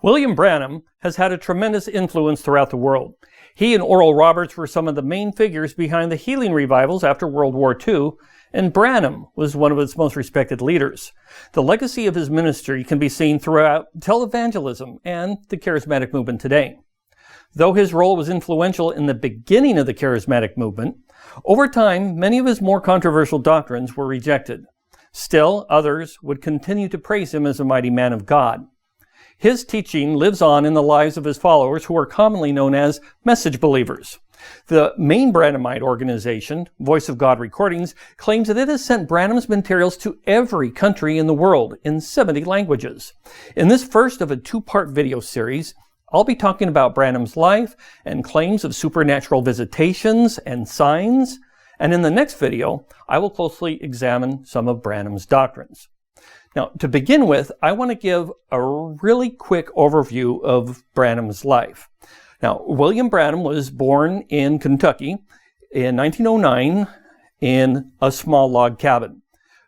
William Branham has had a tremendous influence throughout the world. He and Oral Roberts were some of the main figures behind the healing revivals after World War II, and Branham was one of its most respected leaders. The legacy of his ministry can be seen throughout televangelism and the charismatic movement today. Though his role was influential in the beginning of the charismatic movement, over time, many of his more controversial doctrines were rejected. Still, others would continue to praise him as a mighty man of God. His teaching lives on in the lives of his followers, who are commonly known as message believers. The main Branhamite organization, Voice of God Recordings, claims that it has sent Branham's materials to every country in the world in 70 languages. In this first of a two-part video series, I'll be talking about Branham's life and claims of supernatural visitations and signs. And in the next video, I will closely examine some of Branham's doctrines. Now, to begin with, I want to give a really quick overview of Branham's life. Now, William Branham was born in Kentucky in 1909 in a small log cabin.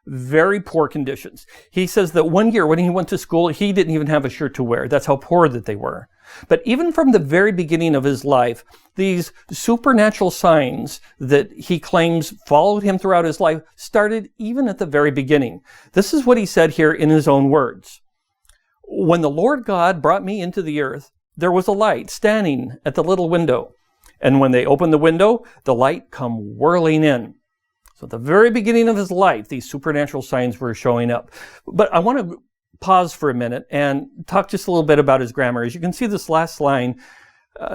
Very poor conditions. He says that one year when he went to school, he didn't even have a shirt to wear. That's how poor that they were. But even from the very beginning of his life, these supernatural signs that he claims followed him throughout his life started even at the very beginning. This is what he said here in his own words. "When the Lord God brought me into the earth, there was a light standing at the little window. And when they opened the window, the light come whirling in." So at the very beginning of his life, these supernatural signs were showing up. But I want to pause for a minute and talk just a little bit about his grammar. As you can see this last line,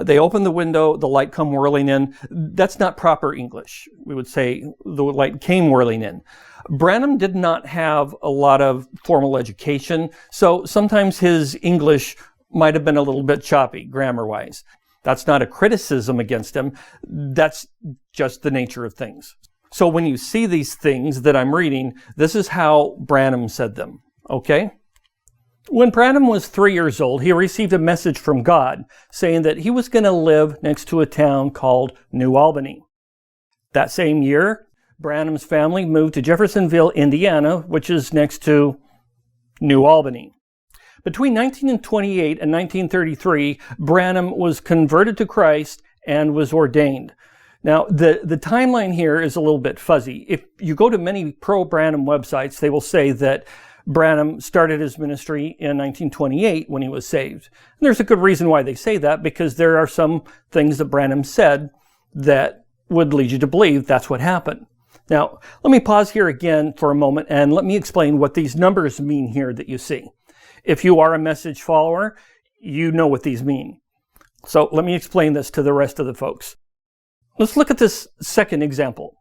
they opened the window, the light come whirling in. That's not proper English. We would say the light came whirling in. Branham did not have a lot of formal education, so sometimes his English might have been a little bit choppy grammar-wise. That's not a criticism against him. That's just the nature of things. So when you see these things that I'm reading, this is how Branham said them, okay? When Branham was 3 years old, he received a message from God saying that he was going to live next to a town called New Albany. That same year, Branham's family moved to Jeffersonville, Indiana, which is next to New Albany. Between 1928 and 1933, Branham was converted to Christ and was ordained. Now, the timeline here is a little bit fuzzy. If you go to many pro-Branham websites, they will say that Branham started his ministry in 1928 when he was saved. And there's a good reason why they say that, because there are some things that Branham said that would lead you to believe that's what happened. Now, let me pause here again for a moment and let me explain what these numbers mean here that you see. If you are a message follower, you know what these mean. So let me explain this to the rest of the folks. Let's look at this second example,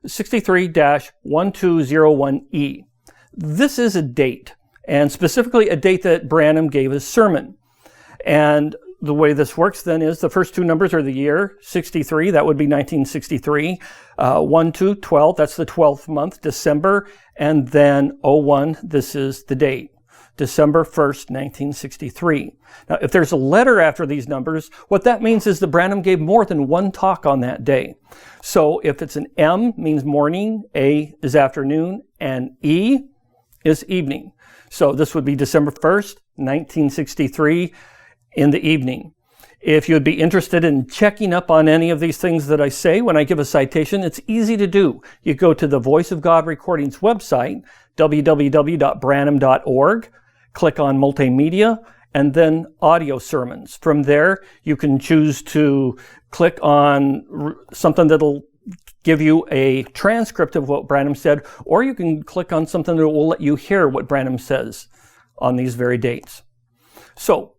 63-1201E. This is a date, and specifically a date that Branham gave his sermon. And the way this works then is the first two numbers are the year, 63, that would be 1963. 12, that's the 12th month, December, and then 01, this is the date. December 1st, 1963. Now, if there's a letter after these numbers, what that means is that Branham gave more than one talk on that day. So if it's an M, means morning, A is afternoon, and E is evening. So this would be December 1st, 1963, in the evening. If you'd be interested in checking up on any of these things that I say when I give a citation, it's easy to do. You go to the Voice of God Recordings website, www.branham.org, click on Multimedia, and then Audio Sermons. From there, you can choose to click on something that'll give you a transcript of what Branham said, or you can click on something that will let you hear what Branham says on these very dates. So,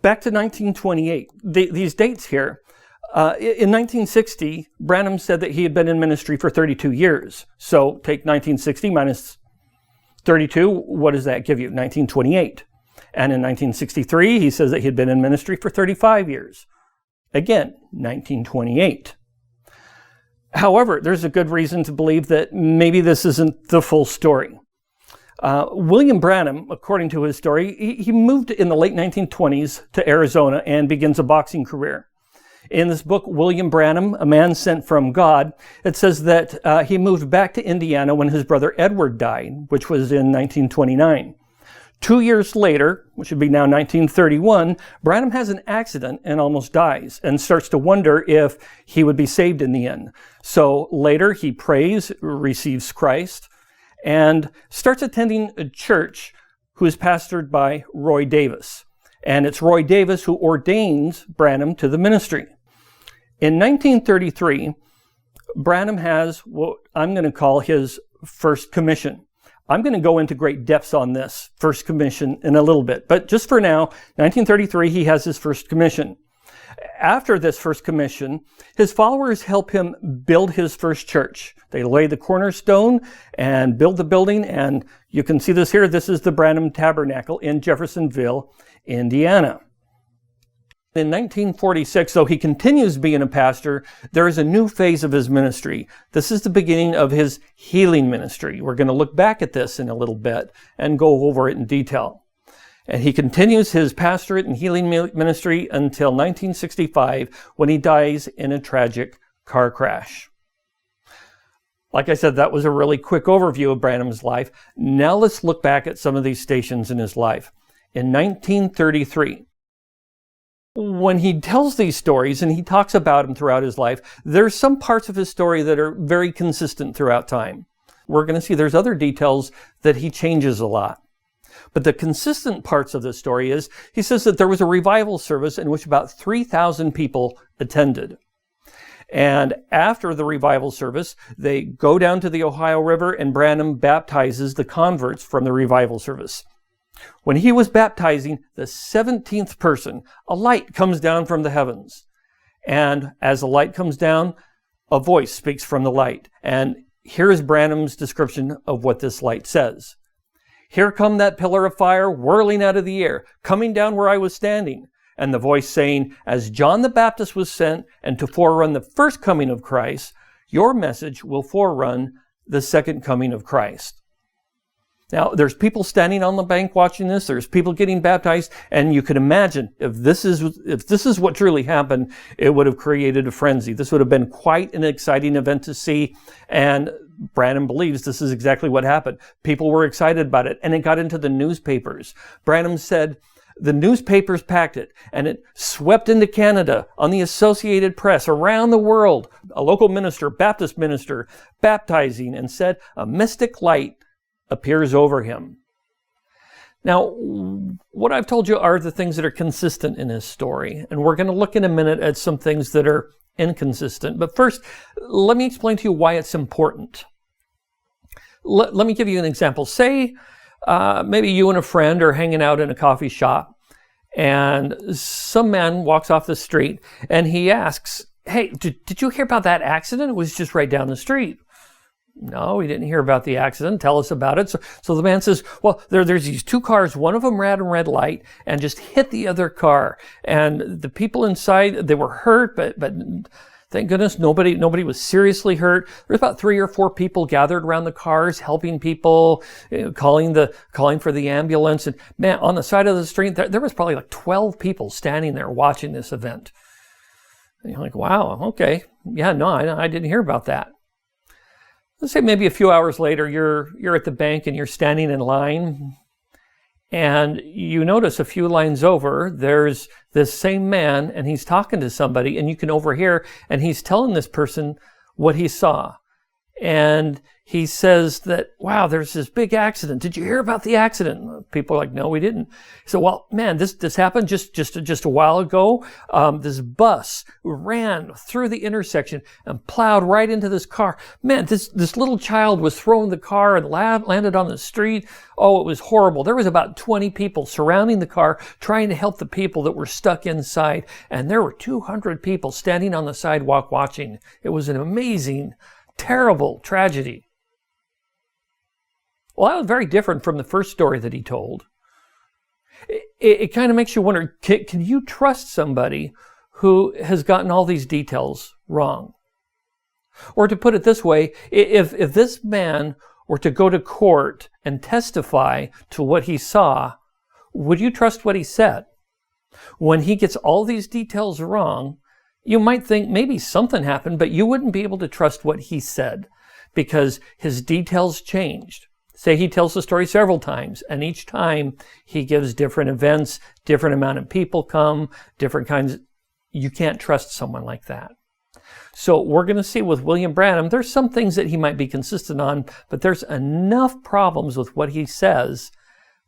back to 1928. These dates here. In 1960, Branham said that he had been in ministry for 32 years. So, take 1960 minus 32, what does that give you? 1928. And in 1963, he says that he had been in ministry for 35 years. Again, 1928. However, there's a good reason to believe that maybe this isn't the full story. William Branham, according to his story, he moved in the late 1920s to Arizona and begins a boxing career. In this book, William Branham, A Man Sent from God, it says that he moved back to Indiana when his brother Edward died, which was in 1929. 2 years later, which would be now 1931, Branham has an accident and almost dies and starts to wonder if he would be saved in the end. So later he prays, receives Christ, and starts attending a church who is pastored by Roy Davis. And it's Roy Davis who ordains Branham to the ministry. In 1933, Branham has what I'm going to call his first commission. I'm going to go into great depths on this first commission in a little bit, but just for now, 1933, he has his first commission. After this first commission, his followers help him build his first church. They lay the cornerstone and build the building, and you can see this here. This is the Branham Tabernacle in Jeffersonville, Indiana. In 1946, though he continues being a pastor, there is a new phase of his ministry. This is the beginning of his healing ministry. We're going to look back at this in a little bit and go over it in detail. And he continues his pastorate and healing ministry until 1965, when he dies in a tragic car crash. Like I said, that was a really quick overview of Branham's life. Now let's look back at some of these stations in his life. In 1933, when he tells these stories and he talks about them throughout his life, there's some parts of his story that are very consistent throughout time. We're going to see there's other details that he changes a lot. But the consistent parts of the story is, he says that there was a revival service in which about 3,000 people attended. And after the revival service, they go down to the Ohio River and Branham baptizes the converts from the revival service. When he was baptizing the 17th person, a light comes down from the heavens. And as the light comes down, a voice speaks from the light. And here is Branham's description of what this light says. "Here come that pillar of fire whirling out of the air, coming down where I was standing." And the voice saying, "As John the Baptist was sent and to forerun the first coming of Christ, your message will forerun the second coming of Christ." Now, there's people standing on the bank watching this. There's people getting baptized. And you can imagine if this is what truly happened, it would have created a frenzy. This would have been quite an exciting event to see. And Branham believes this is exactly what happened. People were excited about it. And it got into the newspapers. Branham said the newspapers packed it. And it swept into Canada on the Associated Press, around the world. A local minister, Baptist minister, baptizing, and said a mystic light appears over him. Now, what I've told you are the things that are consistent in his story, and we're going to look in a minute at some things that are inconsistent. But first, let me explain to you why it's important. Let me give you an example. Say, maybe you and a friend are hanging out in a coffee shop, and some man walks off the street, and he asks, "Hey, did you hear about that accident? It was just right down the street." "No, we didn't hear about the accident. Tell us about it." So the man says, "Well, there's these two cars. One of them ran a red light and just hit the other car. And the people inside, they were hurt, but thank goodness nobody was seriously hurt. There's about 3 or 4 people gathered around the cars, helping people, calling for the ambulance. And man, on the side of the street, there was probably like 12 people standing there watching this event." And you're like, "Wow, okay. Yeah, no, I didn't hear about that." Let's say maybe a few hours later, you're at the bank and you're standing in line, and you notice a few lines over, there's this same man, and he's talking to somebody, and you can overhear, and he's telling this person what he saw. And he says that, "Wow, there's this big accident. Did you hear about the accident?" People are like, "No, we didn't." So, "Well, man, this happened just a while ago. This bus ran through the intersection and plowed right into this car. Man, this little child was thrown the car and landed on the street. Oh, it was horrible. There was about 20 people surrounding the car trying to help the people that were stuck inside. And there were 200 people standing on the sidewalk watching. It was an amazing, terrible tragedy." Well, that was very different from the first story that he told. It kind of makes you wonder, can you trust somebody who has gotten all these details wrong? Or to put it this way, if this man were to go to court and testify to what he saw, would you trust what he said? When he gets all these details wrong, you might think maybe something happened, but you wouldn't be able to trust what he said because his details changed. say he tells the story several times, and each time he gives different events, different amount of people come, different kinds. You can't trust someone like that. So we're going to see with William Branham, there's some things that he might be consistent on, but there's enough problems with what he says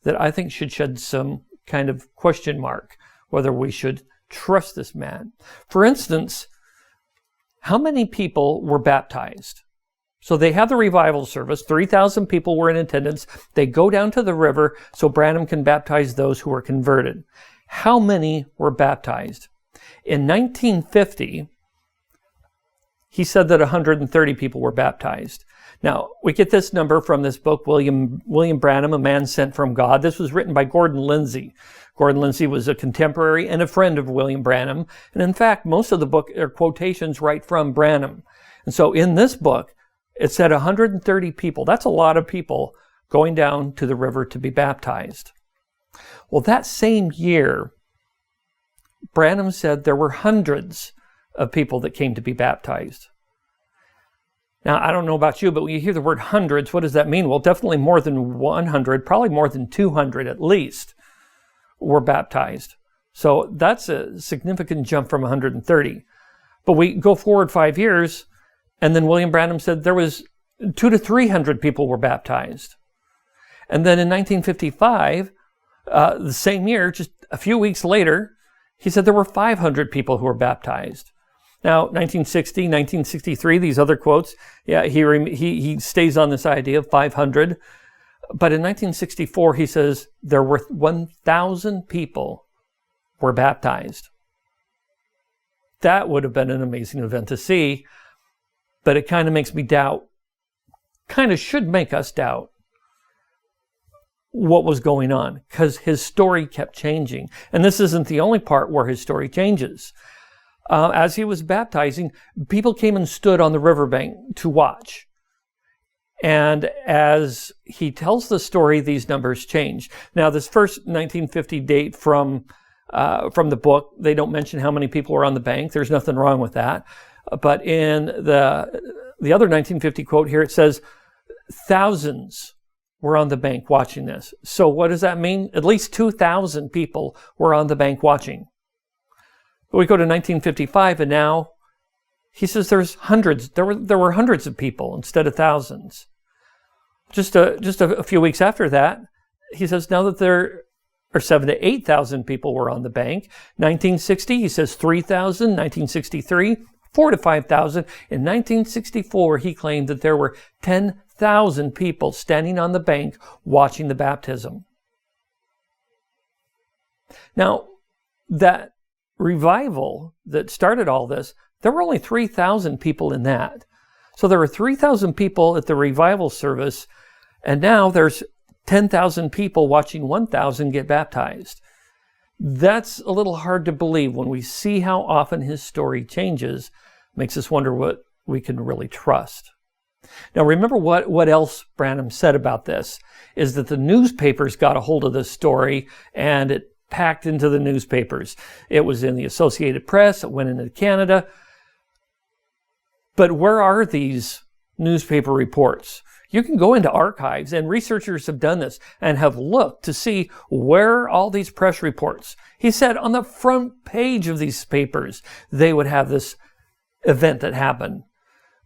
that I think should shed some kind of question mark whether we should trust this man. For instance, how many people were baptized? So they have the revival service. 3,000 people were in attendance. They go down to the river so Branham can baptize those who were converted. How many were baptized? In 1950, he said that 130 people were baptized. Now, we get this number from this book, William Branham, A Man Sent from God. This was written by Gordon Lindsay. Gordon Lindsay was a contemporary and a friend of William Branham. And in fact, most of the book are quotations right from Branham. And so in this book, it said 130 people. That's a lot of people going down to the river to be baptized. Well, that same year, Branham said there were hundreds of people that came to be baptized. Now, I don't know about you, but when you hear the word hundreds, what does that mean? Well, definitely more than 100, probably more than 200 at least, were baptized. So that's a significant jump from 130. But we go forward 5 years, and then William Branham said there was 200 to 300 people were baptized. And then in 1955, the same year, just a few weeks later, he said there were 500 people who were baptized. Now, 1960, 1963, these other quotes, yeah, he stays on this idea of 500. But in 1964, he says there were 1,000 people were baptized. That would have been an amazing event to see, but it kind of makes me doubt, kind of should make us doubt what was going on, because his story kept changing. And this isn't the only part where his story changes. As he was baptizing, people came and stood on the riverbank to watch. And as he tells the story, these numbers change. Now, this first 1950 date from the book, they don't mention how many people were on the bank. There's nothing wrong with that. But in the other 1950 quote here, it says thousands were on the bank watching this. So what does that mean? At least 2,000 people were on the bank watching. But we go to 1955, and now he says there's hundreds. There were hundreds of people instead of thousands. Just a few weeks after that, he says now that there are 7,000 to 8,000 people were on the bank. 1960, he says 3,000. 1963, 4,000 to 5,000. In 1964, he claimed that there were 10,000 people standing on the bank watching the baptism. Now, that revival that started all this, there were only 3,000 people in that. So there were 3,000 people at the revival service, and now there's 10,000 people watching 1,000 get baptized. That's a little hard to believe when we see how often his story changes. Makes us wonder what we can really trust. Now remember what else Branham said about this, is that the newspapers got a hold of this story and it packed into the newspapers. It was in the Associated Press, it went into Canada. But where are these newspaper reports? You can go into archives, and researchers have done this and have looked to see where are all these press reports. He said on the front page of these papers, they would have this event that happened.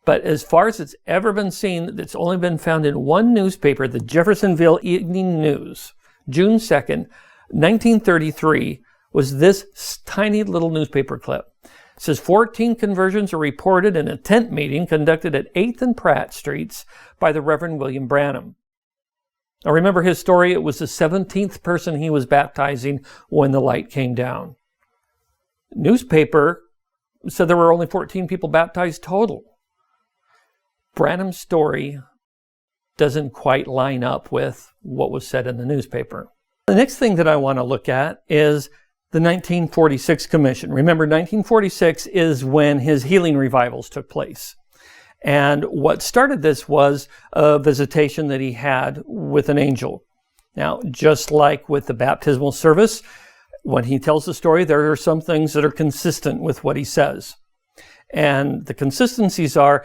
But as far as it's ever been seen, it's only been found in one newspaper, the Jeffersonville Evening News, June 2nd, 1933, was this tiny little newspaper clip. It says 14 conversions are reported in a tent meeting conducted at 8th and Pratt Streets by the Reverend William Branham. Now remember his story, it was the 17th person he was baptizing when the light came down. Newspaper said there were only 14 people baptized total. Branham's story doesn't quite line up with what was said in the newspaper. The next thing that I want to look at is the 1946 Commission. Remember, 1946 is when his healing revivals took place. And what started this was a visitation that he had with an angel. Now, just like with the baptismal service, when he tells the story, there are some things that are consistent with what he says. And the consistencies are,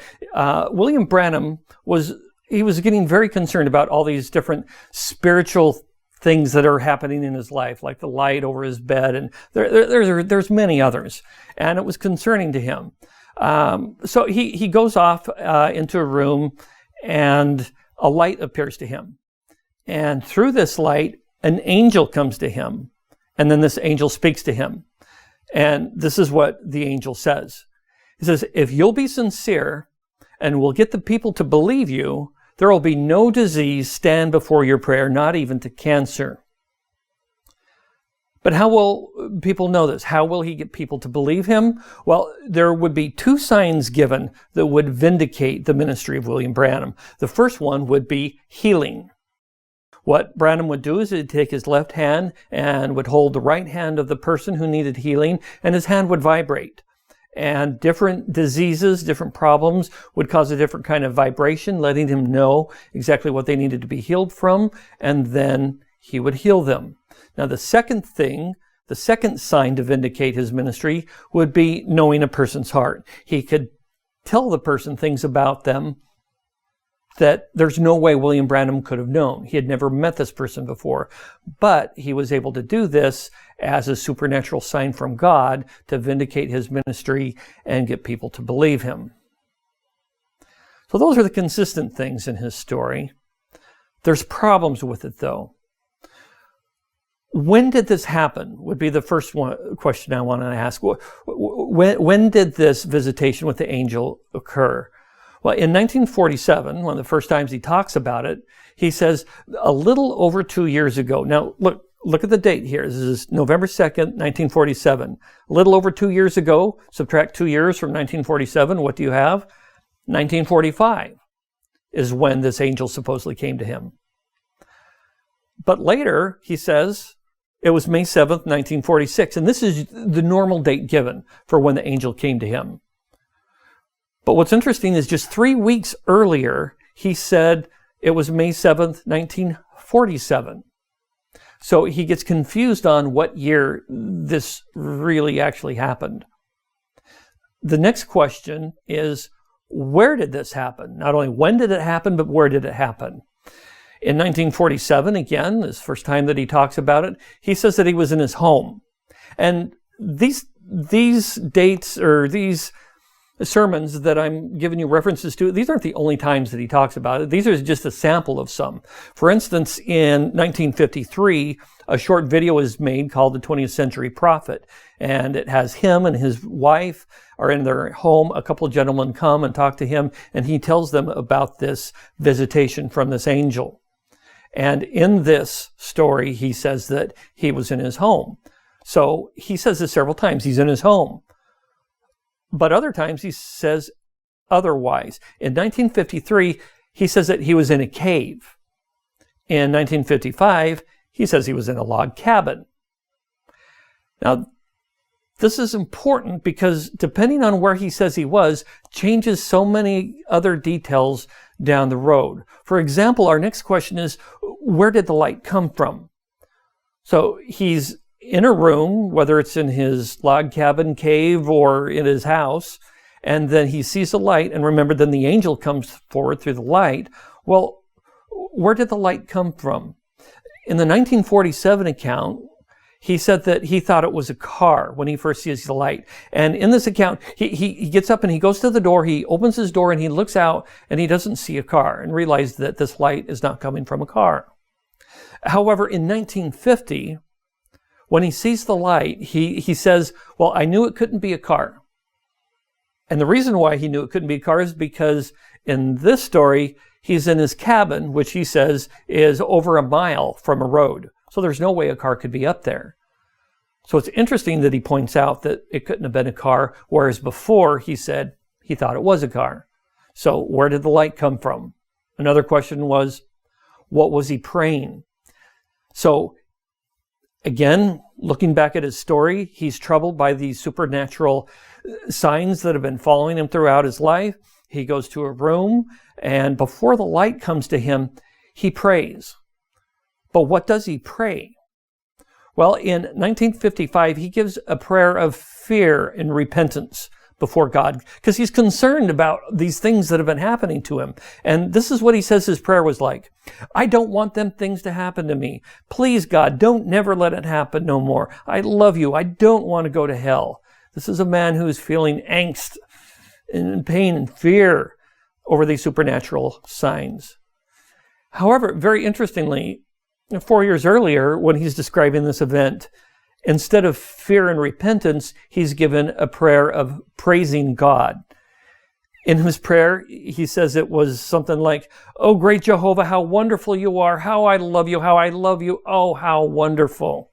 William Branham was he was getting very concerned about all these different spiritual things that are happening in his life, like the light over his bed, and there's many others, and it was concerning to him. So he goes off into a room, and a light appears to him. And through this light, an angel comes to him, and then this angel speaks to him. And this is what the angel says. He says, if you'll be sincere and will get the people to believe you, there will be no disease stand before your prayer, not even to cancer. But how will people know this? How will he get people to believe him? Well, there would be two signs given that would vindicate the ministry of William Branham. The first one would be healing. What Branham would do is he'd take his left hand and would hold the right hand of the person who needed healing, and his hand would vibrate. And different diseases, different problems would cause a different kind of vibration, letting him know exactly what they needed to be healed from, and then he would heal them. Now, the second sign to vindicate his ministry would be knowing a person's heart. He could tell the person things about them that there's no way William Branham could have known. He had never met this person before, but he was able to do this as a supernatural sign from God to vindicate his ministry and get people to believe him. So those are the consistent things in his story. There's problems with it, though. When did this happen would be the first question I want to ask. When did this visitation with the angel occur? Well, in 1947, one of the first times he talks about it, he says a little over 2 years ago. Now, look at the date here. This is November 2nd, 1947. A little over 2 years ago, subtract 2 years from 1947, what do you have? 1945 is when this angel supposedly came to him. But later, he says, it was May 7th, 1946, and this is the normal date given for when the angel came to him. But what's interesting is just 3 weeks earlier, he said it was May 7th, 1947. So he gets confused on what year this really actually happened. The next question is, where did this happen? Not only when did it happen, but where did it happen? In 1947, again, this first time that he talks about it, he says that he was in his home. And these dates, or these sermons that I'm giving you references to, these aren't the only times that he talks about it. These are just a sample of some. For instance, in 1953, a short video is made called The 20th Century Prophet, and it has him and his wife are in their home. A couple of gentlemen come and talk to him, and he tells them about this visitation from this angel. And in this story, he says that he was in his home. So he says this several times. He's in his home. But other times he says otherwise. In 1953, he says that he was in a cave. In 1955, he says he was in a log cabin. Now, this is important because depending on where he says he was, changes so many other details down the road. For example, our next question is, where did the light come from? So he's in a room, whether it's in his log cabin cave or in his house, and then he sees the light, and remember, then the angel comes forward through the light. Well, where did the light come from? In the 1947 account, he said that he thought it was a car when he first sees the light. And in this account, he gets up and he goes to the door, he opens his door and he looks out and he doesn't see a car and realizes that this light is not coming from a car. However, in 1950, when he sees the light, he says, well, I knew it couldn't be a car. And the reason why he knew it couldn't be a car is because in this story, he's in his cabin, which he says is over a mile from a road. So there's no way a car could be up there. So it's interesting that he points out that it couldn't have been a car, whereas before he said he thought it was a car. So where did the light come from? Another question was, what was he praying? So again, looking back at his story, he's troubled by these supernatural signs that have been following him throughout his life. He goes to a room, and before the light comes to him, he prays. But what does he pray? Well, in 1955, he gives a prayer of fear and repentance. before God because he's concerned about these things that have been happening to him. And this is what he says his prayer was like. I don't want them things to happen to me. Please, God, don't never let it happen no more. I love you. I don't want to go to hell. This is a man who is feeling angst and pain and fear over these supernatural signs. However, very interestingly, 4 years earlier, when he's describing this event, instead of fear and repentance, he's given a prayer of praising God. In his prayer, he says it was something like, "Oh, great Jehovah, how wonderful you are. How I love you. How I love you. Oh, how wonderful."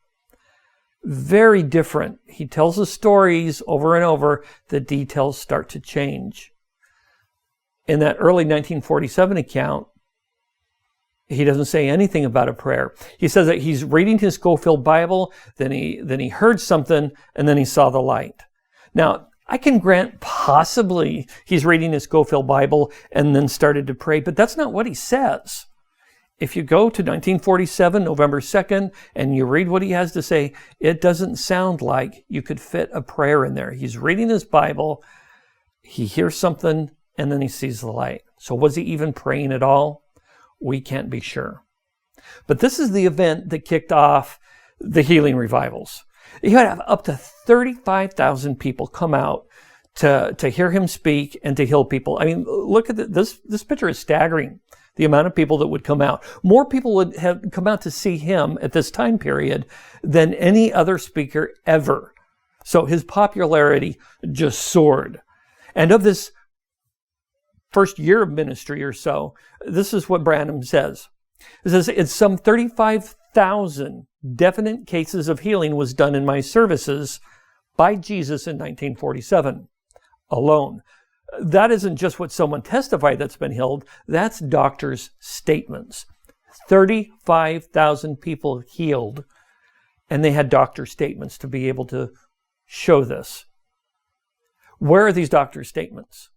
Very different. He tells the stories over and over. The details start to change. In that early 1947 account, he doesn't say anything about a prayer. He says that he's reading his Schofield Bible, then he heard something, and then he saw the light. Now, I can grant possibly he's reading his Schofield Bible and then started to pray, but that's not what he says. If you go to 1947, November 2nd, and you read what he has to say, it doesn't sound like you could fit a prayer in there. He's reading his Bible, he hears something, and then he sees the light. So was he even praying at all? We can't be sure. But this is the event that kicked off the healing revivals. You had up to 35,000 people come out to hear him speak and to heal people. I mean, look at this picture is staggering, the amount of people that would come out. More people would have come out to see him at this time period than any other speaker ever. So his popularity just soared. And of this first year of ministry or so, this is what Branham says. He says, it's some 35,000 definite cases of healing was done in my services by Jesus in 1947 alone. That isn't just what someone testified that's been healed. That's doctors' statements. 35,000 people healed, and they had doctor statements to be able to show this. Where are these doctor statements?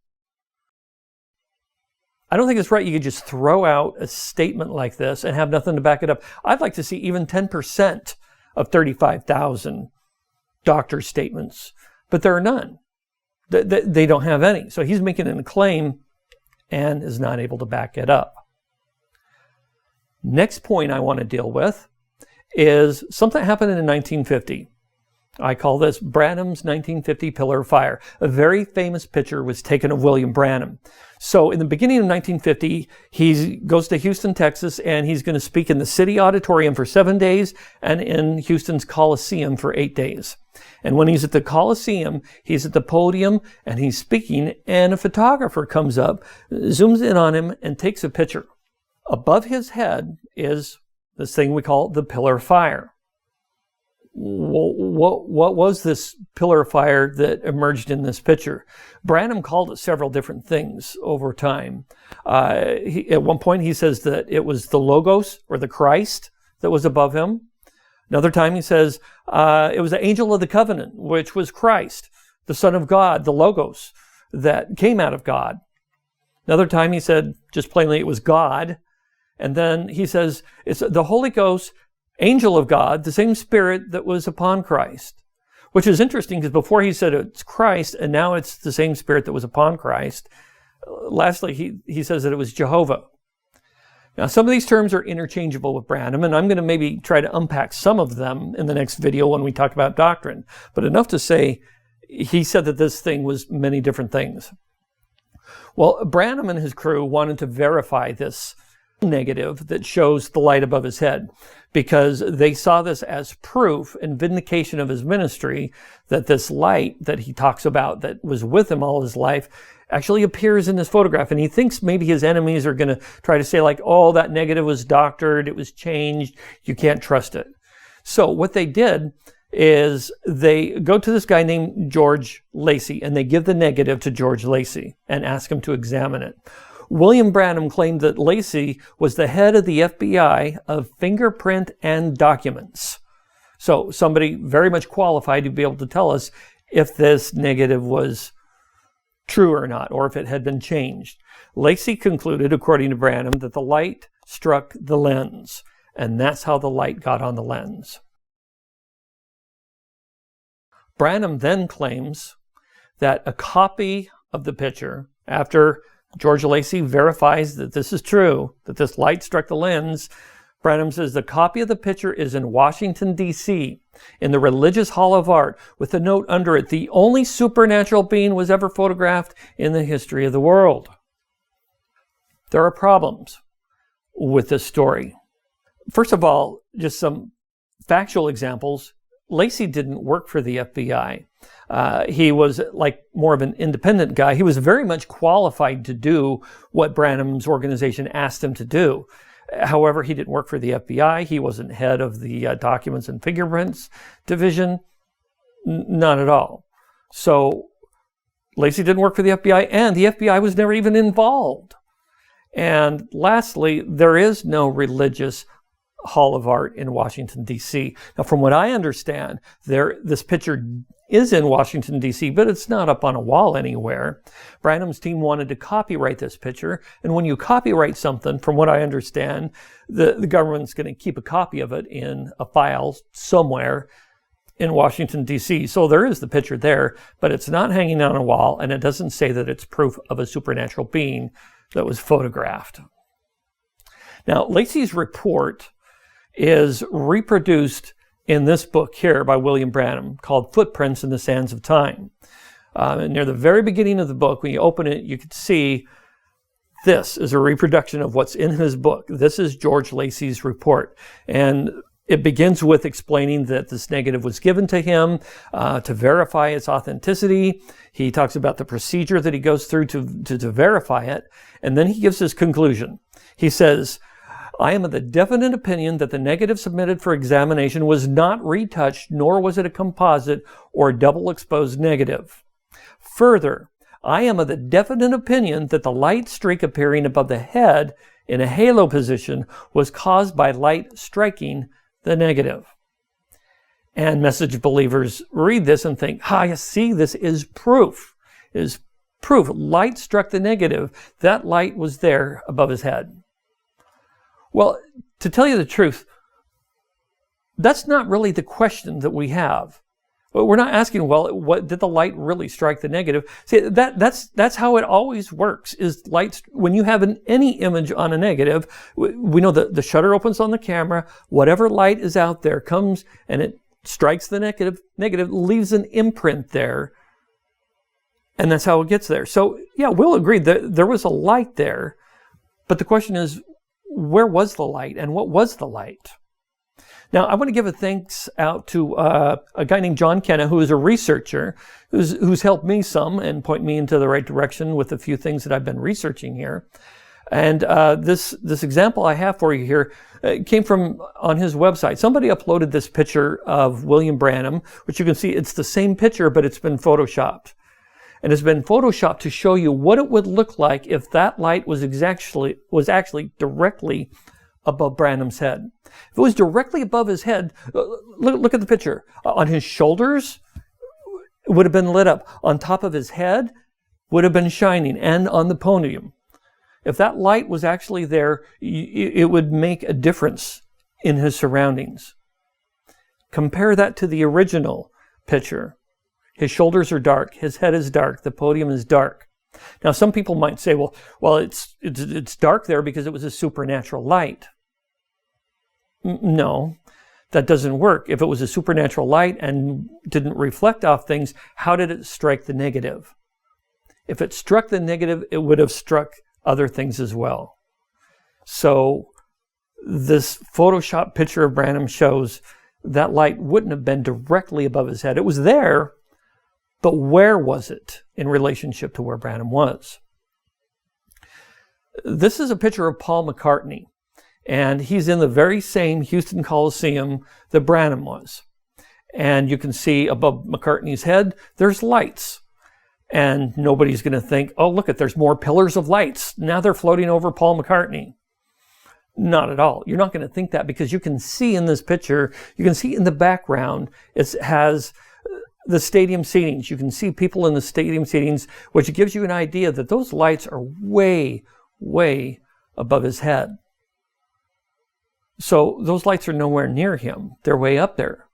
I don't think it's right you could just throw out a statement like this and have nothing to back it up. I'd like to see even 10% of 35,000 doctor statements, but there are none. They don't have any. So he's making a claim and is not able to back it up. Next point I want to deal with is something that happened in 1950. I call this Branham's 1950 Pillar of Fire. A very famous picture was taken of William Branham. So in the beginning of 1950, he goes to Houston, Texas, and he's going to speak in the City Auditorium for 7 days and in Houston's Coliseum for 8 days. And when he's at the Coliseum, he's at the podium and he's speaking, and a photographer comes up, zooms in on him, and takes a picture. Above his head is this thing we call the Pillar of Fire. What was this pillar of fire that emerged in this picture? Branham called it several different things over time. At one point he says that it was the Logos or the Christ that was above him. Another time he says it was the angel of the covenant, which was Christ, the Son of God, the Logos that came out of God. Another time he said just plainly it was God. And then he says it's the Holy Ghost, angel of God, the same spirit that was upon Christ, which is interesting because before he said it's Christ and now it's the same spirit that was upon Christ. Lastly, he says that it was Jehovah. Now, some of these terms are interchangeable with Branham, and I'm going to maybe try to unpack some of them in the next video when we talk about doctrine. But enough to say, he said that this thing was many different things. Well, Branham and his crew wanted to verify this negative that shows the light above his head, because they saw this as proof and vindication of his ministry that this light that he talks about that was with him all his life actually appears in this photograph. And he thinks maybe his enemies are going to try to say like, oh, that negative was doctored, it was changed, you can't trust it. So what they did is they go to this guy named George Lacey and they give the negative to George Lacey and ask him to examine it. William Branham claimed that Lacey was the head of the FBI of fingerprint and documents. So somebody very much qualified to be able to tell us if this negative was true or not, or if it had been changed. Lacey concluded, according to Branham, that the light struck the lens, and that's how the light got on the lens. Branham then claims that a copy of the picture, after George Lacey verifies that this is true, that this light struck the lens, Branham says the copy of the picture is in Washington, D.C., in the Religious Hall of Art, with a note under it, the only supernatural being was ever photographed in the history of the world. There are problems with this story. First of all, just some factual examples. Lacey didn't work for the FBI. He was like more of an independent guy. He was very much qualified to do what Branham's organization asked him to do. However, he didn't work for the FBI. He wasn't head of the Documents and Fingerprints Division. Not at all. So Lacey didn't work for the FBI, and the FBI was never even involved. And lastly, there is no religious Hall of Art in Washington, D.C. Now, from what I understand, this picture is in Washington, D.C., but it's not up on a wall anywhere. Branham's team wanted to copyright this picture, and when you copyright something, from what I understand, the government's going to keep a copy of it in a file somewhere in Washington, D.C. So there is the picture there, but it's not hanging on a wall, and it doesn't say that it's proof of a supernatural being that was photographed. Now, Lacey's report is reproduced in this book here by William Branham called Footprints in the Sands of Time. And near the very beginning of the book, when you open it, you can see this is a reproduction of what's in his book. This is George Lacey's report. And it begins with explaining that this negative was given to him to verify its authenticity. He talks about the procedure that he goes through to verify it. And then he gives his conclusion. He says, I am of the definite opinion that the negative submitted for examination was not retouched, nor was it a composite or double exposed negative. Further, I am of the definite opinion that the light streak appearing above the head in a halo position was caused by light striking the negative. And message believers read this and think, you see, this is proof. It is proof. Light struck the negative. That light was there above his head. Well, to tell you the truth, that's not really the question that we have. We're not asking, well, what did the light really strike the negative? See, that's how it always works, is light. When you have any image on a negative, we know that the shutter opens on the camera, whatever light is out there comes and it strikes the negative, leaves an imprint there, and that's how it gets there. So, yeah, we'll agree that there was a light there, but the question is, where was the light and what was the light? Now, I want to give a thanks out to a guy named John Kenna, who is a researcher, who's helped me some and point me into the right direction with a few things that I've been researching here. And this example I have for you here came from on his website. Somebody uploaded this picture of William Branham, which you can see it's the same picture, but it's been photoshopped. And it's been photoshopped to show you what it would look like if that light was actually directly above Branham's head. If it was directly above his head, look at the picture. On his shoulders, it would have been lit up. On top of his head, would have been shining, and on the podium. If that light was actually there, it would make a difference in his surroundings. Compare that to the original picture. His shoulders are dark, his head is dark, the podium is dark. Now, some people might say, well, it's dark there because it was a supernatural light. No, that doesn't work. If it was a supernatural light and didn't reflect off things, how did it strike the negative? If it struck the negative, it would have struck other things as well. So this Photoshop picture of Branham shows that light wouldn't have been directly above his head. It was there, but where was it in relationship to where Branham was? This is a picture of Paul McCartney, and he's in the very same Houston Coliseum that Branham was. And you can see above McCartney's head, there's lights. And nobody's going to think, oh, look, there's more pillars of lights. Now they're floating over Paul McCartney. Not at all. You're not going to think that, because you can see in this picture, you can see in the background, it has the stadium seatings. You can see people in the stadium seatings, which gives you an idea that those lights are way, way above his head. So those lights are nowhere near him. They're way up there.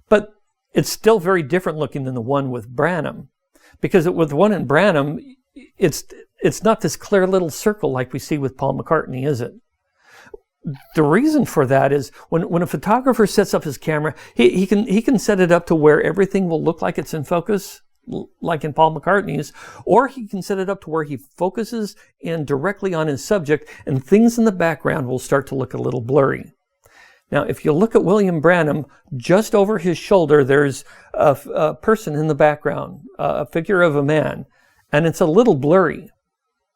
But It's still very different looking than the one with Branham, because with the one in Branham, it's not this clear little circle like we see with Paul McCartney, is it? The reason for that is when a photographer sets up his camera, he can set it up to where everything will look like it's in focus, like in Paul McCartney's, or he can set it up to where he focuses in directly on his subject and things in the background will start to look a little blurry. Now, if you look at William Branham, just over his shoulder, there's a person in the background, a figure of a man, and it's a little blurry.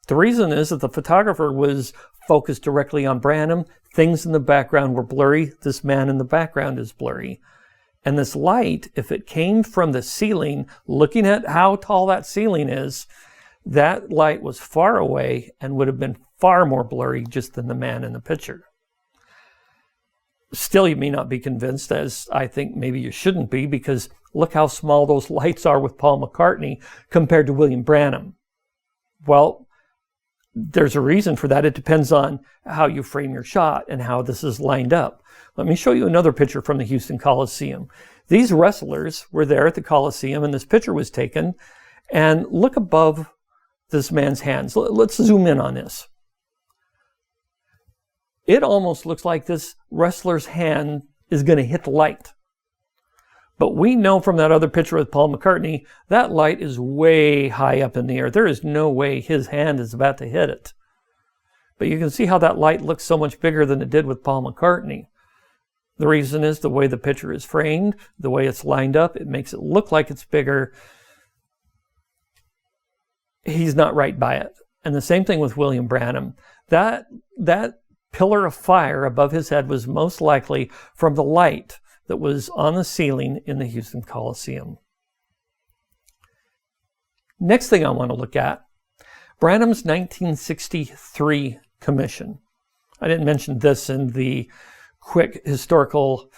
The reason is that the photographer was focused directly on Branham. Things in the background were blurry. This man in the background is blurry. And this light, if it came from the ceiling, looking at how tall that ceiling is, that light was far away and would have been far more blurry just than the man in the picture. Still, you may not be convinced, as I think maybe you shouldn't be, because look how small those lights are with Paul McCartney compared to William Branham. Well, there's a reason for that. It depends on how you frame your shot and how this is lined up. Let me show you another picture from the Houston Coliseum. These wrestlers were there at the Coliseum, and this picture was taken. And look above this man's hands. Let's zoom in on this. It almost looks like this wrestler's hand is going to hit the light. But we know from that other picture with Paul McCartney, that light is way high up in the air. There is no way his hand is about to hit it. But you can see how that light looks so much bigger than it did with Paul McCartney. The reason is the way the picture is framed, the way it's lined up, it makes it look like it's bigger. He's not right by it. And the same thing with William Branham. That pillar of fire above his head was most likely from the light that was on the ceiling in the Houston Coliseum. Next thing I want to look at, Branham's 1963 commission. I didn't mention this in the quick historical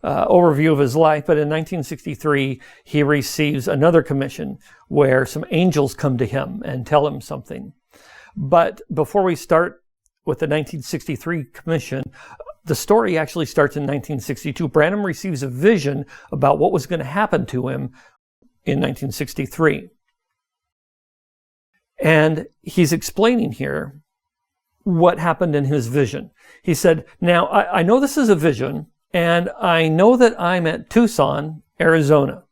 overview of his life, but in 1963, he receives another commission where some angels come to him and tell him something. But before we start with the 1963 commission, the story actually starts in 1962. Branham receives a vision about what was going to happen to him in 1963. And he's explaining here what happened in his vision. He said, now, I know this is a vision, and I know that I'm at Tucson, Arizona.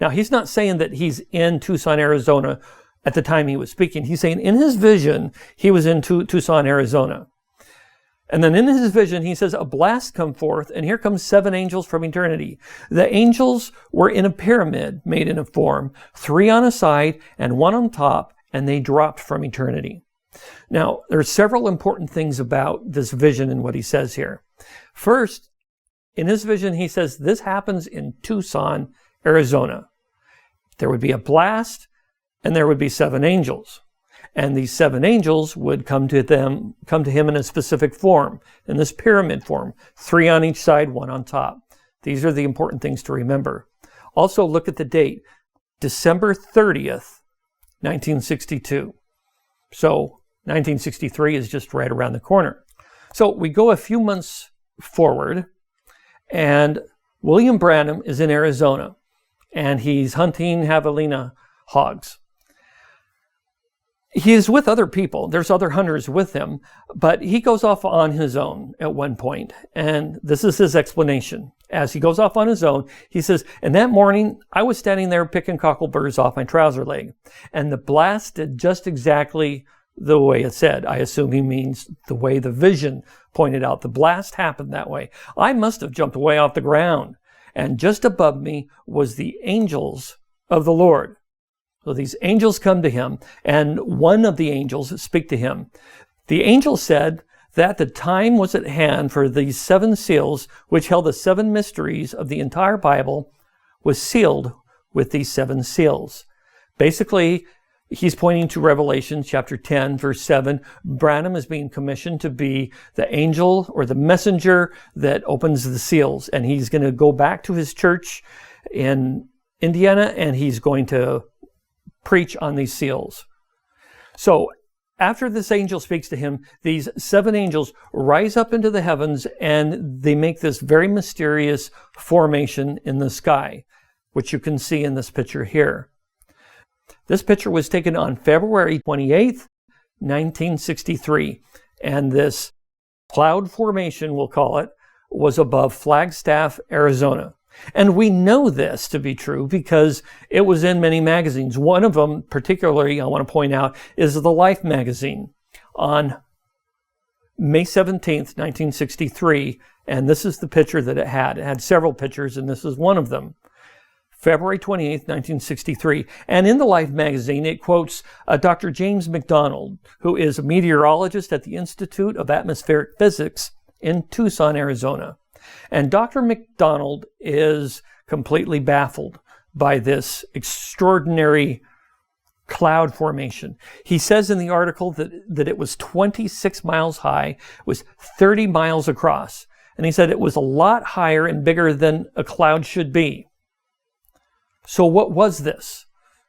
Now, he's not saying that he's in Tucson, Arizona at the time he was speaking. He's saying in his vision, he was in Tucson, Arizona. And then in his vision, he says, a blast come forth, and here comes 7 angels from eternity. The angels were in a pyramid made in a form, 3 on a side and 1 on top, and they dropped from eternity. Now, there are several important things about this vision and what he says here. First, in his vision, he says this happens in Tucson, Arizona. There would be a blast, and there would be 7 angels. And these 7 angels would come to him in a specific form, in this pyramid form, 3 on each side, 1 on top. These are the important things to remember. Also, look at the date, December 30th, 1962. So 1963 is just right around the corner. So we go a few months forward, and William Branham is in Arizona, and he's hunting javelina hogs. He is with other people. There's other hunters with him, but he goes off on his own at one point, and this is his explanation. As he goes off on his own, he says, and that morning, I was standing there picking cockleburrs off my trouser leg, and the blast did just exactly the way it said. I assume he means the way the vision pointed out. The blast happened that way. I must have jumped way off the ground, and just above me was the angels of the Lord. So these angels come to him, and one of the angels speak to him. The angel said that the time was at hand for these 7 seals, which held the 7 mysteries of the entire Bible, was sealed with these 7 seals. Basically, he's pointing to Revelation chapter 10, verse 7. Branham is being commissioned to be the angel or the messenger that opens the seals. And he's going to go back to his church in Indiana, and he's going to preach on these seals. So after this angel speaks to him, these 7 angels rise up into the heavens, and they make this very mysterious formation in the sky. which you can see in this picture here. This picture was taken on February 28th, 1963, and this cloud formation, we'll call it, was above Flagstaff, Arizona. And we know this to be true because it was in many magazines. One of them, particularly, I want to point out, is the Life magazine on May 17th, 1963. And this is the picture that it had. It had several pictures, and this is one of them. February 28th, 1963. And in the Life magazine, it quotes Dr. James McDonald, who is a meteorologist at the Institute of Atmospheric Physics in Tucson, Arizona. And Dr. McDonald is completely baffled by this extraordinary cloud formation. He says in the article that it was 26 miles high, it was 30 miles across. And he said it was a lot higher and bigger than a cloud should be. So what was this?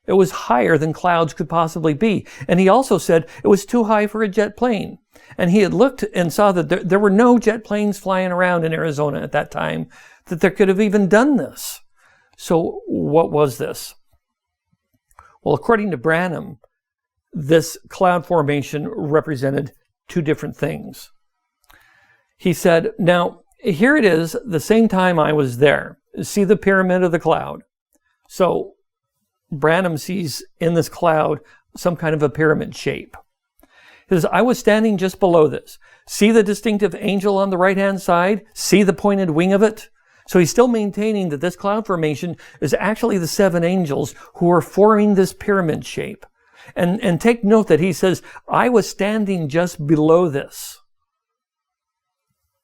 It was higher than clouds could possibly be. And he also said it was too high for a jet plane. And he had looked and saw that there were no jet planes flying around in Arizona at that time that there could have even done this. So what was this? Well, according to Branham, this cloud formation represented two different things. He said, now, here it is, the same time I was there. See the pyramid of the cloud? So Branham sees in this cloud some kind of a pyramid shape. He says, I was standing just below this. See the distinctive angel on the right-hand side? See the pointed wing of it? So he's still maintaining that this cloud formation is actually the seven angels who are forming this pyramid shape. And take note that he says, I was standing just below this.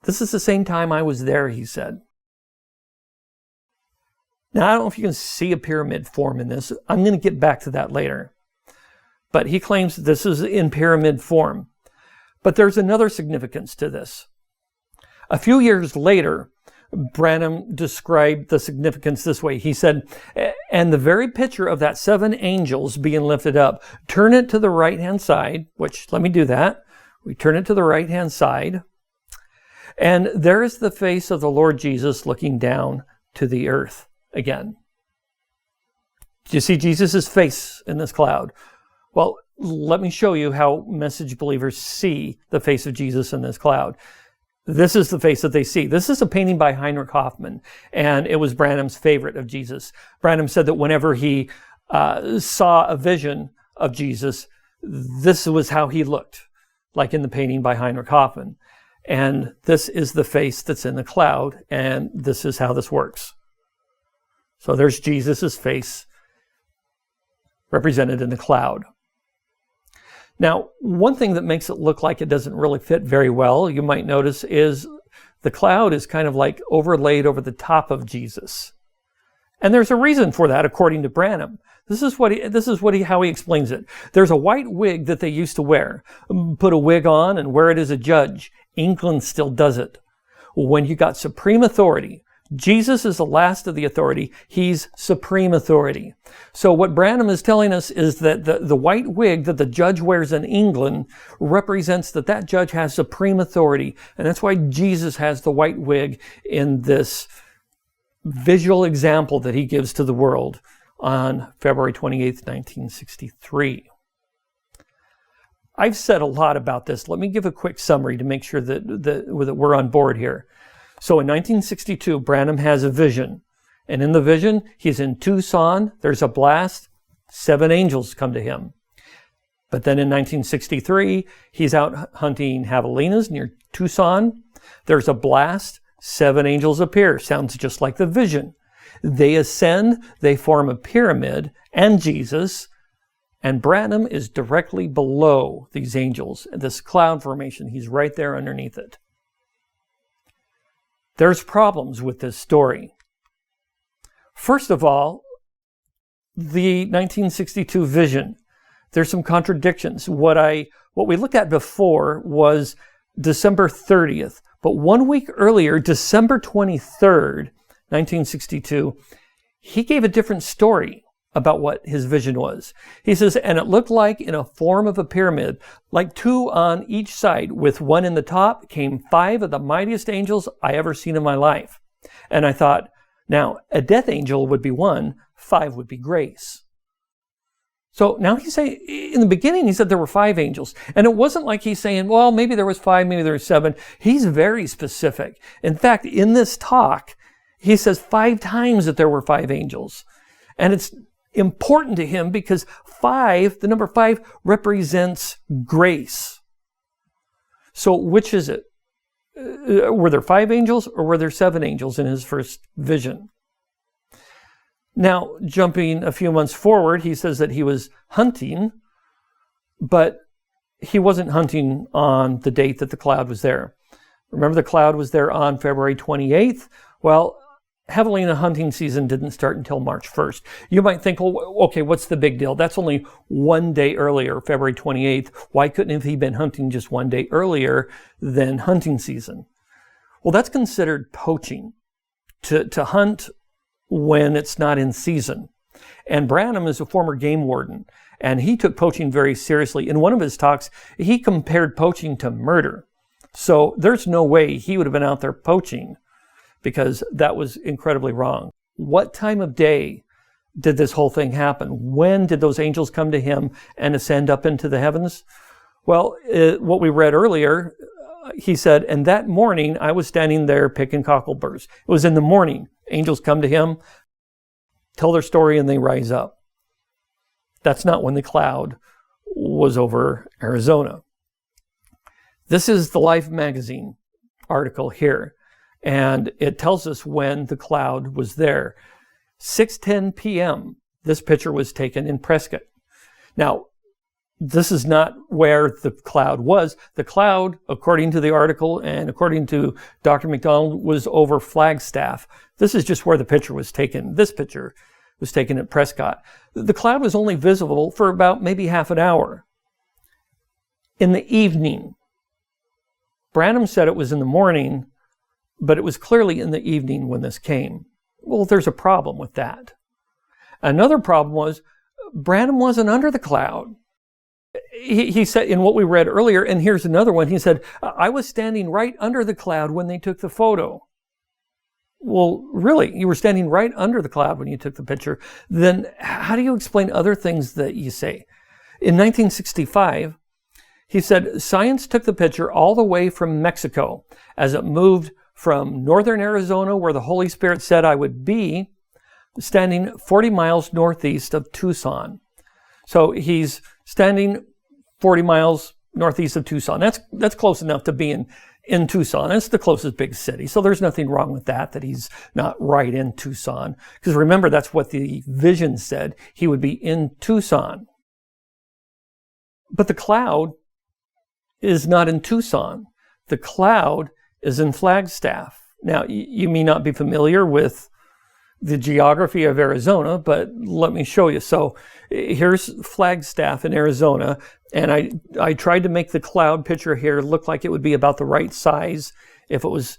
This is the same time I was there, he said. Now, I don't know if you can see a pyramid form in this. I'm going to get back to that later. But he claims this is in pyramid form. But there's another significance to this. A few years later, Branham described the significance this way. He said, and the very picture of that seven angels being lifted up, turn it to the right-hand side, which, let me do that. We turn it to the right-hand side. And there is the face of the Lord Jesus looking down to the earth again. Do you see Jesus' face in this cloud? Well, let me show you how message believers see the face of Jesus in this cloud. This is the face that they see. This is a painting by Heinrich Hoffman, and it was Branham's favorite of Jesus. Branham said that whenever he saw a vision of Jesus, this was how he looked, like in the painting by Heinrich Hoffman. And this is the face that's in the cloud, and this is how this works. So there's Jesus' face represented in the cloud. Now, one thing that makes it look like it doesn't really fit very well, you might notice, is the cloud is kind of like overlaid over the top of Jesus. And there's a reason for that, according to Branham. This is how he explains it. There's a white wig that they used to wear. Put a wig on and wear it as a judge. England still does it. When you got supreme authority, Jesus is the last of the authority. He's supreme authority. So what Branham is telling us is that the white wig that the judge wears in England represents that judge has supreme authority. And that's why Jesus has the white wig in this visual example that he gives to the world on February 28th, 1963. I've said a lot about this. Let me give a quick summary to make sure that we're on board here. So in 1962, Branham has a vision. And in the vision, he's in Tucson. There's a blast. 7 angels come to him. But then in 1963, he's out hunting javelinas near Tucson. There's a blast. 7 angels appear. Sounds just like the vision. They ascend. They form a pyramid and Jesus. And Branham is directly below these angels. This cloud formation, he's right there underneath it. There's problems with this story. First of all, the 1962 vision. There's some contradictions. What we looked at before was December 30th. But 1 week earlier, December 23rd, 1962, he gave a different story about what his vision was. He says, and it looked like in a form of a pyramid, like 2 on each side, with 1 in the top, came 5 of the mightiest angels I ever seen in my life. And I thought, Now, a death angel would be 1, 5 would be grace. So now he's saying, in the beginning, he said there were 5 angels. And it wasn't like he's saying, well, maybe there was 5, maybe there was 7. He's very specific. In fact, in this talk, he says 5 times that there were 5 angels. And it's important to him because 5, the number 5, represents grace. So which is it? Were there 5 angels or were there 7 angels in his first vision? Now, jumping a few months forward, he says that he was hunting, but he wasn't hunting on the date that the cloud was there. Remember, the cloud was there on February 28th? Well, Javelina hunting season didn't start until March 1st. You might think, well, okay, what's the big deal? That's only 1 day earlier, February 28th. Why couldn't he have been hunting just 1 day earlier than hunting season? Well, that's considered poaching, to hunt when it's not in season. And Branham is a former game warden, and he took poaching very seriously. In one of his talks, he compared poaching to murder. So there's no way he would have been out there poaching, because that was incredibly wrong. What time of day did this whole thing happen? When did those angels come to him and ascend up into the heavens? Well, what we read earlier, he said, and that morning I was standing there picking cockleburrs. It was in the morning. Angels come to him, tell their story, and they rise up. That's not when the cloud was over Arizona. This is the Life magazine article here, and it tells us when the cloud was there. 6:10 p.m. This picture was taken in Prescott. Now, this is not where the cloud was. The cloud, according to the article and according to Dr. McDonald, was over Flagstaff. This is just where the picture was taken. This picture was taken at Prescott. The cloud was only visible for about maybe half an hour. In the evening, Branham said it was in the morning, but it was clearly in the evening when this came. Well, there's a problem with that. Another problem was Branham wasn't under the cloud. He said in what we read earlier, and here's another one, he said, I was standing right under the cloud when they took the photo. Well, really, you were standing right under the cloud when you took the picture. Then how do you explain other things that you say? In 1965, he said, science took the picture all the way from Mexico as it moved from northern Arizona, where the Holy Spirit said I would be, standing 40 miles northeast of Tucson. So he's standing 40 miles northeast of Tucson. That's close enough to being in Tucson. It's the closest big city. So there's nothing wrong with that he's not right in Tucson. Because remember, that's what the vision said. He would be in Tucson. But the cloud is not in Tucson. The cloud is in Flagstaff. Now, you may not be familiar with the geography of Arizona, but let me show you. So here's Flagstaff in Arizona, and I tried to make the cloud picture here look like it would be about the right size if it was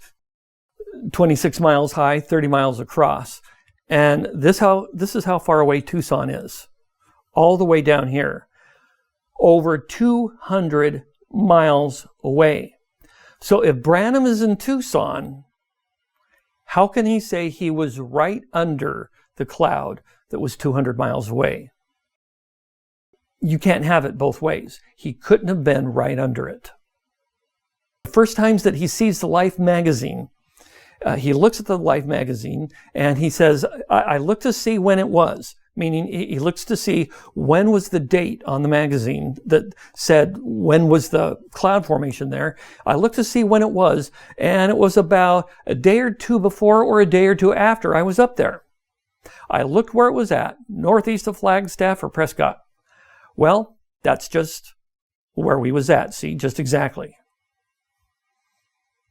26 miles high, 30 miles across. And this is how far away Tucson is, all the way down here, over 200 miles away. So if Branham is in Tucson, how can he say he was right under the cloud that was 200 miles away? You can't have it both ways. He couldn't have been right under it. The first times that he sees the Life magazine, he looks at the Life magazine and he says, I look to see when it was. Meaning he looks to see when was the date on the magazine that said when was the cloud formation there. I looked to see when it was, and it was about a day or two before or a day or two after I was up there. I looked where it was at, northeast of Flagstaff or Prescott. Well, that's just where we was at, see, just exactly.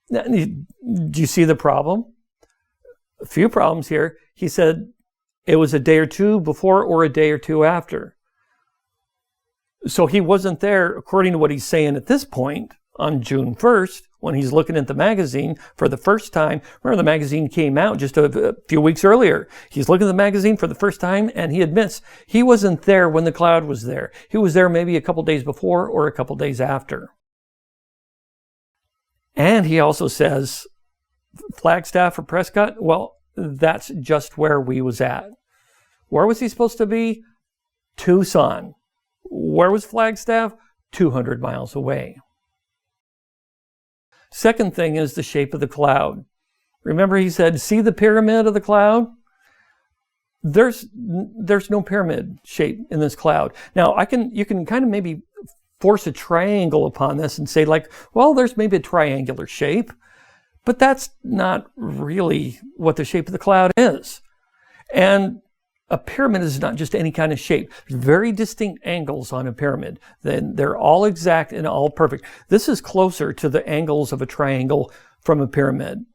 Now, do you see the problem? A few problems here. He said, it was a day or two before or a day or two after. So he wasn't there, according to what he's saying at this point, on June 1st, when he's looking at the magazine for the first time. Remember, the magazine came out just a few weeks earlier. He's looking at the magazine for the first time, and he admits he wasn't there when the cloud was there. He was there maybe a couple days before or a couple days after. And he also says, Flagstaff or Prescott? Well, that's just where we was at. Where was he supposed to be? Tucson. Where was Flagstaff? 200 miles away. Second thing is the shape of the cloud. Remember he said, see the pyramid of the cloud? There's no pyramid shape in this cloud. Now you can kind of maybe force a triangle upon this and say like, well, there's maybe a triangular shape, but that's not really what the shape of the cloud is. And a pyramid is not just any kind of shape. There's very distinct angles on a pyramid. Then they're all exact and all perfect. This is closer to the angles of a triangle from a pyramid.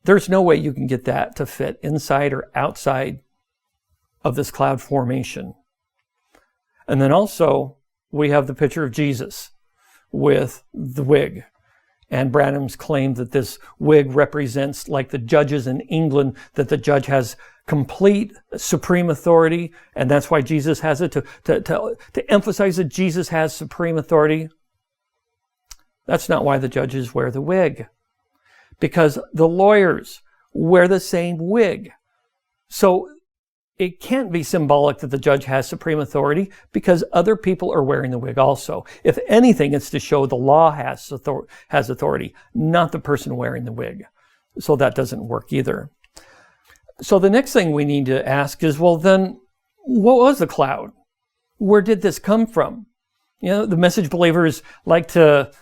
There's no way you can get that to fit inside or outside of this cloud formation. And then also we have the picture of Jesus with the wig. And Branham's claimed that this wig represents, like the judges in England, that the judge has complete supreme authority, and that's why Jesus has it, to emphasize that Jesus has supreme authority. That's not why the judges wear the wig, because the lawyers wear the same wig. So it can't be symbolic that the judge has supreme authority because other people are wearing the wig also. If anything, it's to show the law has authority, not the person wearing the wig. So that doesn't work either. So the next thing we need to ask is, well, then, what was the cloud? Where did this come from? You know, the message believers like to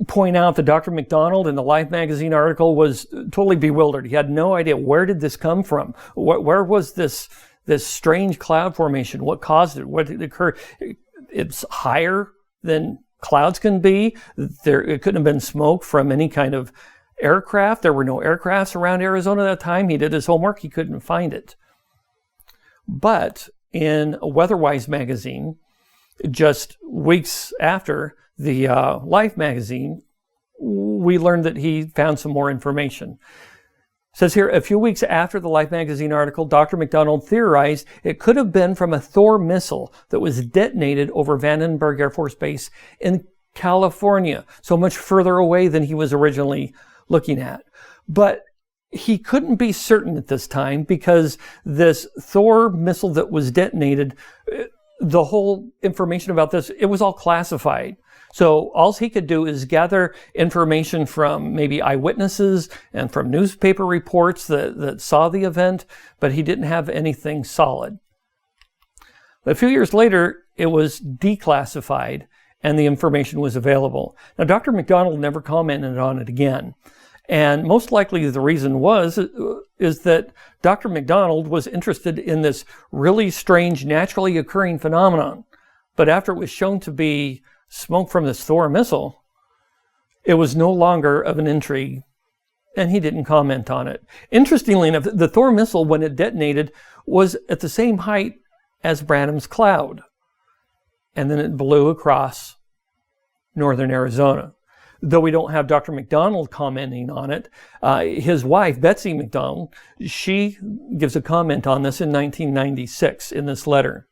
point out that Dr. McDonald in the Life magazine article was totally bewildered. He had no idea, where did this come from? Where was this strange cloud formation? What caused it? What did occur? It's higher than clouds can be. It couldn't have been smoke from any kind of aircraft. There were no aircrafts around Arizona at that time. He did his homework. He couldn't find it. But in Weatherwise magazine, just weeks after the Life magazine, we learned that he found some more information. It says here, a few weeks after the Life magazine article, Dr. McDonald theorized it could have been from a Thor missile that was detonated over Vandenberg Air Force Base in California, so much further away than he was originally looking at. But he couldn't be certain at this time because this Thor missile that was detonated, the whole information about this, it was all classified. So all he could do is gather information from maybe eyewitnesses and from newspaper reports that saw the event, but he didn't have anything solid. A few years later, it was declassified and the information was available. Now, Dr. McDonald never commented on it again. And most likely the reason is that Dr. McDonald was interested in this really strange, naturally occurring phenomenon. But after it was shown to be smoke from this Thor missile, it was no longer of an intrigue, and he didn't comment on it. Interestingly enough, the Thor missile, when it detonated, was at the same height as Branham's cloud. And then it blew across northern Arizona. Though we don't have Dr. McDonald commenting on it, his wife, Betsy McDonald, she gives a comment on this in 1996 in this letter.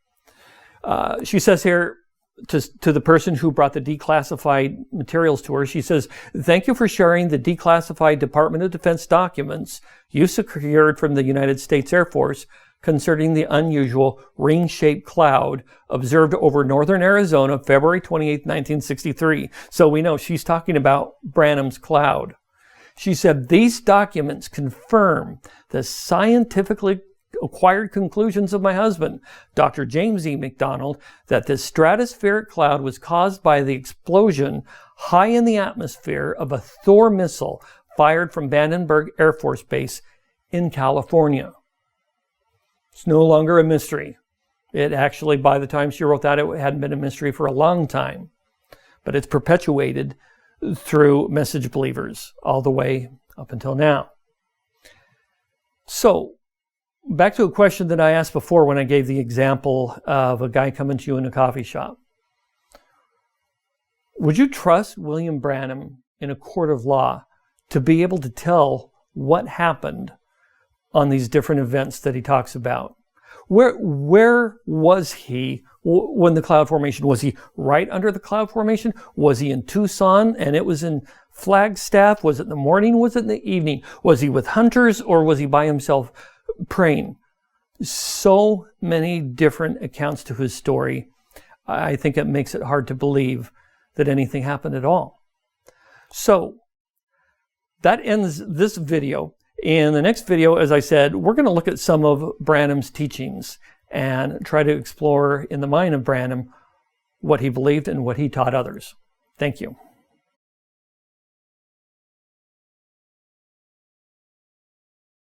She says here, to the person who brought the declassified materials to her, she says, "Thank you for sharing the declassified Department of Defense documents you secured from the United States Air Force concerning the unusual ring-shaped cloud observed over northern Arizona, February 28, 1963. So we know she's talking about Branham's cloud. She said, "These documents confirm the scientifically acquired conclusions of my husband, Dr. James E. McDonald, that this stratospheric cloud was caused by the explosion high in the atmosphere of a Thor missile fired from Vandenberg Air Force Base in California." It's no longer a mystery. It actually, by the time she wrote that, it hadn't been a mystery for a long time. But it's perpetuated through message believers all the way up until now. So, back to a question that I asked before when I gave the example of a guy coming to you in a coffee shop. Would you trust William Branham in a court of law to be able to tell what happened on these different events that he talks about? Where was he when the cloud formation? Was he right under the cloud formation? Was he in Tucson and it was in Flagstaff? Was it in the morning? Was it in the evening? Was he with hunters or was he by himself praying? So many different accounts to his story. I think it makes it hard to believe that anything happened at all. So that ends this video. In the next video, as I said, we're going to look at some of Branham's teachings and try to explore in the mind of Branham what he believed and what he taught others. Thank you.